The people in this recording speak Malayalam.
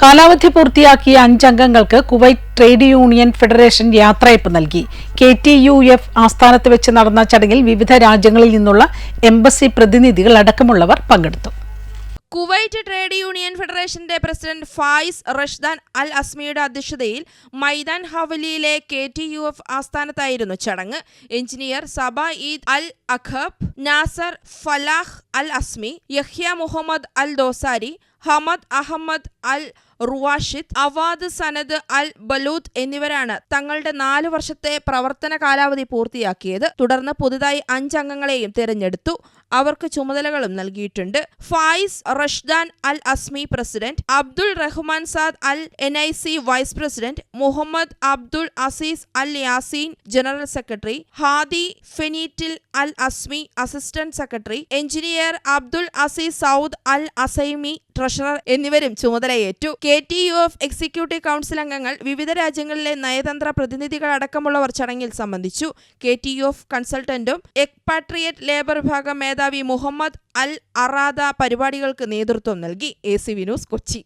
കാലാവധി പൂർത്തിയാക്കിയ 5 അംഗങ്ങൾക്ക് കുവൈറ്റ് ട്രേഡ് യൂണിയൻ ഫെഡറേഷൻ യാത്രയയപ്പ് നൽകി. KTUF ആസ്ഥാനത്ത് വെച്ച് നടന്ന ചടങ്ങിൽ വിവിധ രാജ്യങ്ങളിൽ നിന്നുള്ള എംബസി പ്രതിനിധികൾ അടക്കമുള്ളവർ പങ്കെടുത്തു. കുവൈറ്റ് ട്രേഡ് യൂണിയൻ ഫെഡറേഷന്റെ പ്രസിഡന്റ് ഫായിസ് റഷ്ദാൻ അൽ അസ്മിയുടെ അധ്യക്ഷതയിൽ മൈദാൻ ഹവലിയിലെ KTUF ആസ്ഥാനത്തായിരുന്നു ചടങ്ങ്. എഞ്ചിനീയർ സബ ഈദ് അൽ അഖബ്, നാസർ ഫലാഹ് അൽ അസ്മി, യഹ്യ മുഹമ്മദ് അൽ ദോസാരി, ഹമദ് അഹമ്മദ് അൽ റുവാഷിദ്, അവാദ് സനദ് അൽ ബലൂത്ത് എന്നിവരാണ് തങ്ങളുടെ 4 വർഷത്തെ പ്രവർത്തന കാലാവധി പൂർത്തിയാക്കിയത്. തുടർന്ന് പുതുതായി 5 അംഗങ്ങളെയും തിരഞ്ഞെടുത്തു. അവർക്ക് ചുമതലകളും നൽകിയിട്ടുണ്ട്. Fayis Rashdan Al Asmi president, Abdul Rahman Saad Al NIC vice president, Mohammed Abdul Aziz Al Yaseen general secretary, Hadi ഫെനീറ്റിൽ Al Asmi assistant secretary, engineer Abdul Aziz Saud Al Asaimi treasurer എന്നിവരും ചുമതലയേറ്റു. KTUF എക്സിക്യൂട്ടീവ് കൗൺസിൽ അംഗങ്ങൾ, വിവിധ രാജ്യങ്ങളിലെ നയതന്ത്ര പ്രതിനിധികൾ അടക്കമുള്ളവർ ചടങ്ങിൽ സംബന്ധിച്ചു. KTUF കൺസൾട്ടന്റും എക്പാട്രിയേറ്റ് ലേബർ വിഭാഗം മേധാവി മുഹമ്മദ് അൽ അറാദ പരിപാടികൾക്ക് നേതൃത്വം നൽകി. ACV news, Kochi.